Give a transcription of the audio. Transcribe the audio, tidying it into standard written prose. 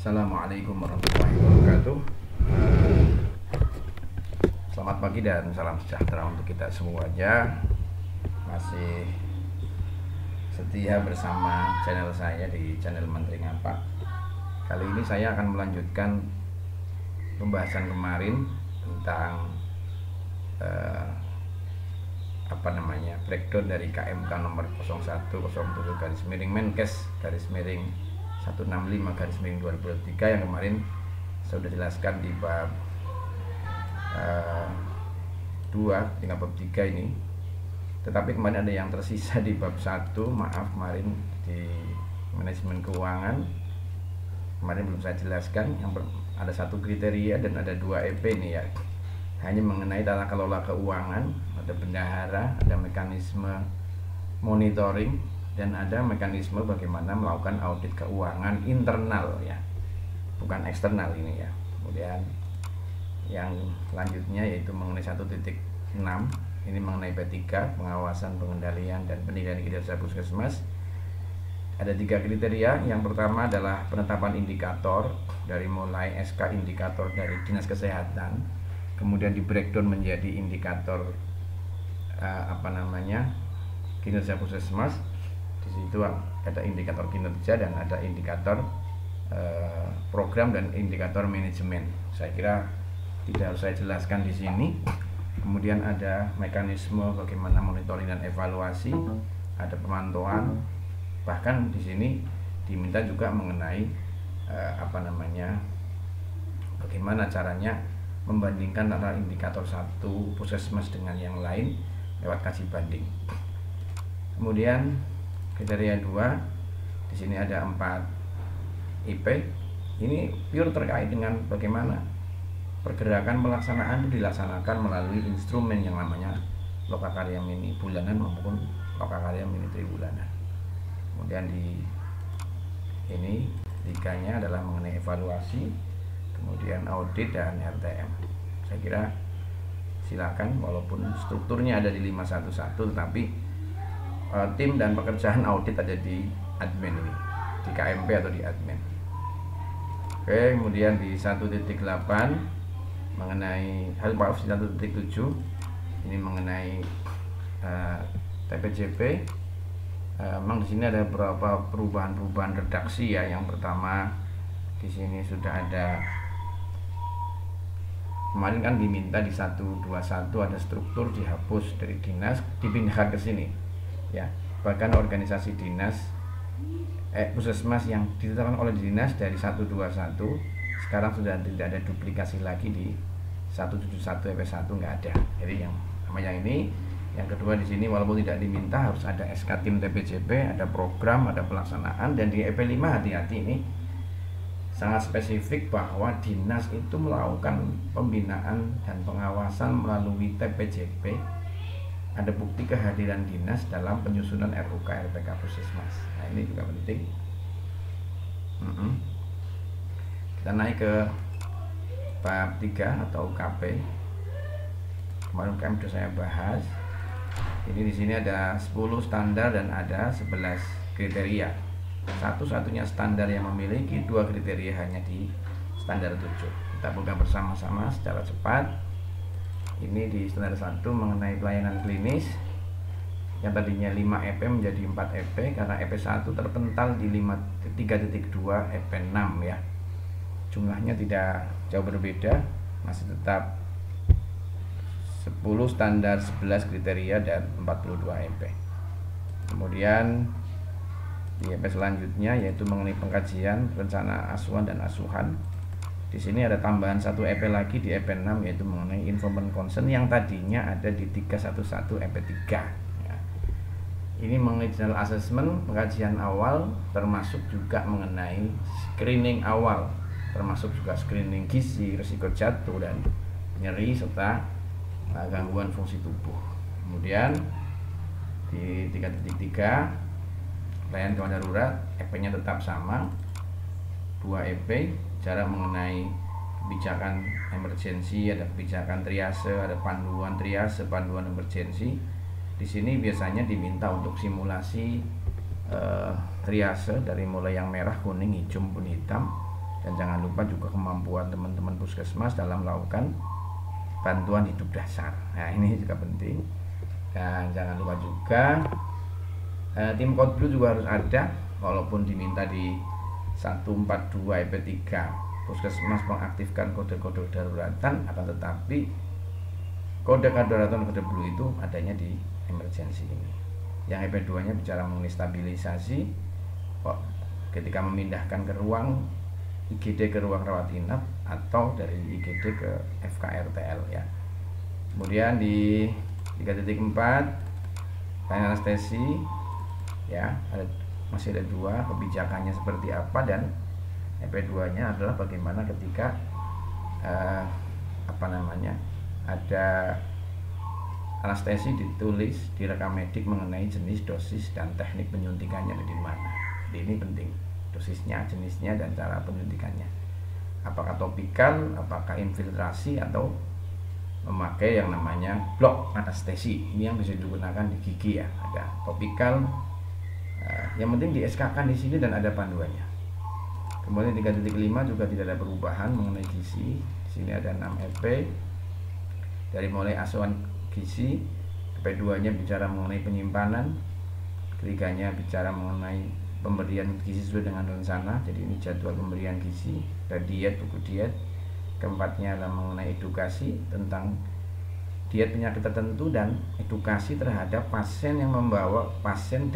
Assalamualaikum warahmatullahi wabarakatuh. Selamat pagi dan salam sejahtera untuk kita semuanya. Masih setia bersama channel saya di channel Menteri Ngapa. Kali ini saya akan melanjutkan pembahasan kemarin tentang breakdown dari KMK nomor 0107 garis miring Menkes garis miring 165 garis miring 2023 yang kemarin saya sudah jelaskan di bab 2 tinggal bab 3 ini. Tetapi kemarin ada yang tersisa di bab 1, maaf, kemarin di manajemen keuangan kemarin belum saya jelaskan. Yang ada satu kriteria dan ada 2 EP ini ya, hanya mengenai tata kelola keuangan, ada bendahara, ada mekanisme monitoring, dan ada mekanisme bagaimana melakukan audit keuangan internal ya, bukan eksternal ini ya. Kemudian yang lanjutnya yaitu mengenai 1.6, ini mengenai P3, pengawasan, pengendalian, dan penilaian kinerja puskesmas. Ada 3 kriteria. Yang pertama adalah penetapan indikator, dari mulai SK indikator dari Dinas Kesehatan, kemudian di breakdown menjadi indikator kinerja puskesmas. Di situ ada indikator kinerja dan ada indikator program dan indikator manajemen. Saya kira tidak harus saya jelaskan di sini. Kemudian ada mekanisme bagaimana monitoring dan evaluasi, ada pemantauan, bahkan di sini diminta juga mengenai bagaimana caranya membandingkan antara indikator satu puskesmas dengan yang lain lewat kaji banding. Kemudian kriteria 2, di sini ada 4 IP. Ini pure terkait dengan bagaimana pergerakan pelaksanaan itu dilaksanakan melalui instrumen yang namanya Lokakarya Mini bulanan maupun Lokakarya Mini tribulanan. Kemudian di ini 3-nya adalah mengenai evaluasi, kemudian audit dan RTM. Saya kira silakan, walaupun strukturnya ada di 511, tetapi tim dan pekerjaan audit ada di admin ini, di KMP atau di admin. Oke, kemudian di 1.8 mengenai 1.7 ini mengenai TPJP. Memang di sini ada beberapa perubahan redaksi ya. Yang pertama, di sini sudah ada, kemarin kan diminta di 121 ada struktur dihapus dari dinas dipindahkan ke sini ya. Bahkan organisasi dinas puskesmas yang ditetapkan oleh dinas dari 121 sekarang sudah tidak ada duplikasi lagi di 171 EP1, nggak ada. Jadi yang ini. Yang kedua, di sini walaupun tidak diminta harus ada SK tim TPJP, ada program, ada pelaksanaan. Dan di EP5 hati-hati, ini sangat spesifik bahwa dinas itu melakukan pembinaan dan pengawasan melalui TPJP. Ada bukti kehadiran dinas dalam penyusunan RUK RPK Puskesmas. Nah, ini juga penting. Kita naik ke bab 3 atau KP. Kemarin kami sudah saya bahas. Ini di sini ada 10 standar dan ada 11 kriteria. Satu-satunya standar yang memiliki 2 kriteria hanya di standar 7. Kita buka bersama-sama secara cepat. Ini di standar 1 mengenai pelayanan klinis, yang tadinya 5 EP menjadi 4 EP karena EP1 terpental di 3.2 EP6 ya. Jumlahnya tidak jauh berbeda, masih tetap 10 standar, 11 kriteria, dan 42 EP. Kemudian di EP selanjutnya yaitu mengenai pengkajian rencana asuhan dan asuhan. Di sini ada tambahan 1 EP lagi di EP6 yaitu mengenai information concern yang tadinya ada di 311 EP3 ya. Ini mengenai general assessment, pengkajian awal, termasuk juga mengenai screening awal, termasuk juga screening gizi, risiko jatuh dan nyeri, serta gangguan fungsi tubuh. Kemudian di 3.3 pelayanan gawat darurat, EP-nya tetap sama 2 EP. Cara mengenai kebijakan emergensi, ada kebijakan triase, ada panduan triase, panduan emergensi. Di sini biasanya diminta untuk simulasi triase dari mulai yang merah, kuning, hijau, maupun hitam. Dan jangan lupa juga kemampuan teman-teman puskesmas dalam melakukan bantuan hidup dasar. Nah, ini juga penting. Dan jangan lupa juga tim Code Blue juga harus ada, walaupun diminta di 142 EP3 puskesmas mengaktifkan kode-kode daruratan, akan tetapi kode daruratan kode Blue itu adanya di emergency ini. Yang EP2 nya bicara mengenai stabilisasi ketika memindahkan ke ruang IGD ke ruang rawat inap atau dari IGD ke FKRTL ya. Kemudian di 3.4 anestesi ya, masih ada 2, kebijakannya seperti apa, dan EP2 nya adalah bagaimana ketika ada anestesi ditulis di rekam medik mengenai jenis, dosis, dan teknik penyuntikannya ada di mana. Ini penting, dosisnya, jenisnya, dan cara penyuntikannya. Apakah topikal, apakah infiltrasi, atau memakai yang namanya blok anestesi. Ini yang bisa digunakan di gigi ya. Ada topikal, yang penting di SK kan di sini dan ada panduannya. Kemudian 3.5 juga tidak ada perubahan mengenai gizi. Di sini ada 6 EP dari mulai asuhan gizi. EP2 nya bicara mengenai penyimpanan, ketiganya bicara mengenai pemberian gizi sesuai dengan rencana. Jadi ini jadwal pemberian gizi, dan diet, buku diet. Keempatnya adalah mengenai edukasi tentang diet penyakit tertentu dan edukasi terhadap pasien yang membawa pasien